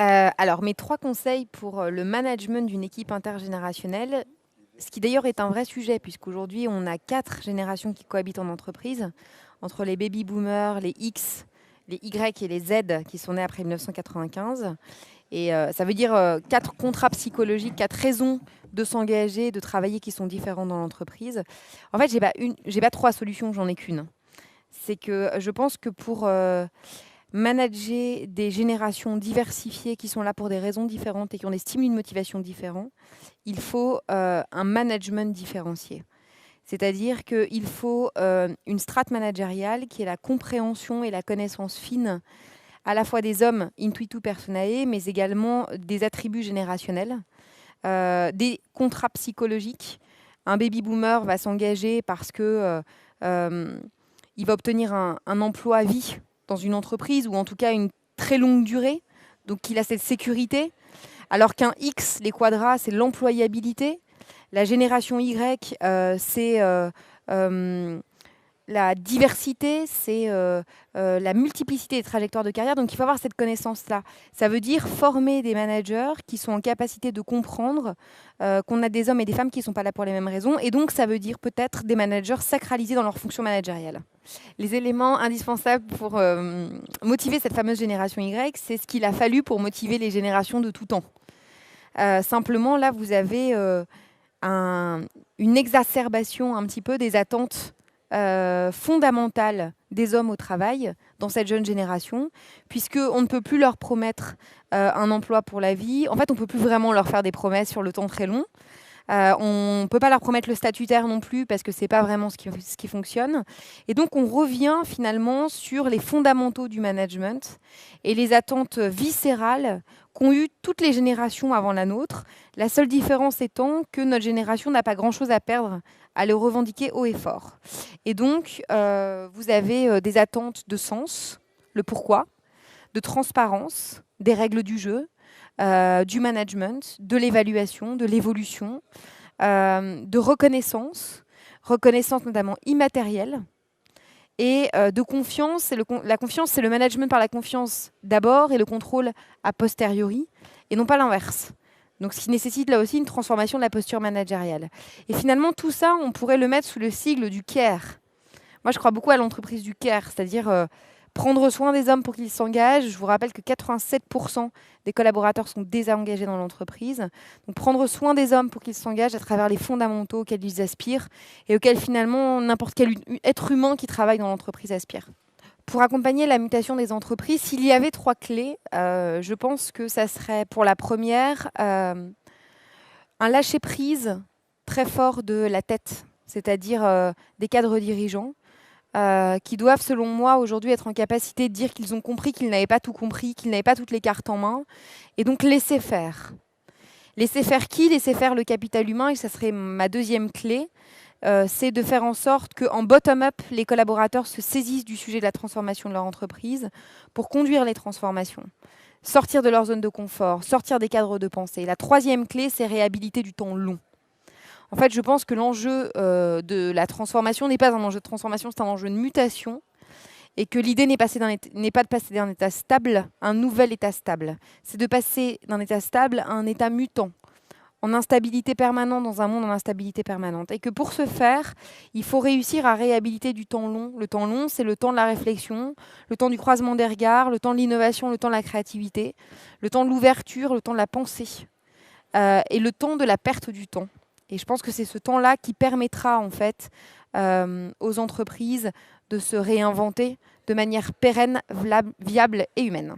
Alors, mes 3 conseils pour, le management d'une équipe intergénérationnelle, ce qui d'ailleurs est un vrai sujet puisqu'aujourd'hui on a 4 générations qui cohabitent en entreprise, entre les baby boomers, les X, les Y et les Z qui sont nés après 1995 et ça veut dire, 4 contrats psychologiques, 4 raisons de s'engager, de travailler qui sont différentes dans l'entreprise. En fait, j'ai pas 3 solutions, j'en ai qu'1. C'est que je pense que pour, manager des générations diversifiées qui sont là pour des raisons différentes et qui ont des stimuli de motivation différents, il faut un management différencié. C'est-à-dire qu'il faut une strate managériale qui est la compréhension et la connaissance fine à la fois des hommes intuitu personae, mais également des attributs générationnels, des contrats psychologiques. Un baby boomer va s'engager parce que il va obtenir un emploi à vie dans une entreprise ou en tout cas une très longue durée. Donc il a cette sécurité. Alors qu'un X, les quadras, c'est l'employabilité. La génération Y, c'est la diversité, c'est la multiplicité des trajectoires de carrière. Donc il faut avoir cette connaissance-là. Ça veut dire former des managers qui sont en capacité de comprendre qu'on a des hommes et des femmes qui ne sont pas là pour les mêmes raisons. Et donc ça veut dire peut-être des managers sacralisés dans leur fonction managériale. Les éléments indispensables pour motiver cette fameuse génération Y, c'est ce qu'il a fallu pour motiver les générations de tout temps. Simplement, là, vous avez une exacerbation un petit peu des attentes fondamentales des hommes au travail dans cette jeune génération, puisqu'on ne peut plus leur promettre un emploi pour la vie. En fait, on ne peut plus vraiment leur faire des promesses sur le temps très long. On ne peut pas leur promettre le statutaire non plus parce que ce n'est pas vraiment ce qui fonctionne. Et donc, on revient finalement sur les fondamentaux du management et les attentes viscérales qu'ont eues toutes les générations avant la nôtre. La seule différence étant que notre génération n'a pas grand-chose à perdre à le revendiquer haut et fort. Et donc, vous avez des attentes de sens, le pourquoi, de transparence, des règles du jeu, du management, de l'évaluation, de l'évolution, de reconnaissance notamment immatérielle, et de confiance. La confiance, c'est le management par la confiance d'abord et le contrôle a posteriori, et non pas l'inverse. Donc, ce qui nécessite là aussi une transformation de la posture managériale. Et finalement, tout ça, on pourrait le mettre sous le sigle du care. Moi, je crois beaucoup à l'entreprise du care, c'est-à-dire prendre soin des hommes pour qu'ils s'engagent. Je vous rappelle que 87% des collaborateurs sont désengagés dans l'entreprise. Donc, prendre soin des hommes pour qu'ils s'engagent à travers les fondamentaux auxquels ils aspirent et auxquels finalement n'importe quel être humain qui travaille dans l'entreprise aspire. Pour accompagner la mutation des entreprises, s'il y avait 3 clés, je pense que ça serait pour la première, un lâcher-prise très fort de la tête, c'est-à-dire des cadres dirigeants qui doivent, selon moi, aujourd'hui être en capacité de dire qu'ils ont compris, qu'ils n'avaient pas tout compris, qu'ils n'avaient pas toutes les cartes en main, et donc laisser faire. Laisser faire qui? Laisser faire le capital humain, et ça serait ma deuxième clé. C'est de faire en sorte qu'en bottom-up, les collaborateurs se saisissent du sujet de la transformation de leur entreprise pour conduire les transformations, sortir de leur zone de confort, sortir des cadres de pensée. La troisième clé, c'est réhabiliter du temps long. En fait, je pense que l'enjeu de la transformation n'est pas un enjeu de transformation, c'est un enjeu de mutation, et que l'idée n'est pas de passer d'un état stable à un nouvel état stable. C'est de passer d'un état stable à un état mutant, en instabilité permanente dans un monde en instabilité permanente. Et que pour ce faire, il faut réussir à réhabiliter du temps long. Le temps long, c'est le temps de la réflexion, le temps du croisement des regards, le temps de l'innovation, le temps de la créativité, le temps de l'ouverture, le temps de la pensée, et le temps de la perte du temps. Et je pense que c'est ce temps-là qui permettra en fait aux entreprises de se réinventer de manière pérenne, viable et humaine.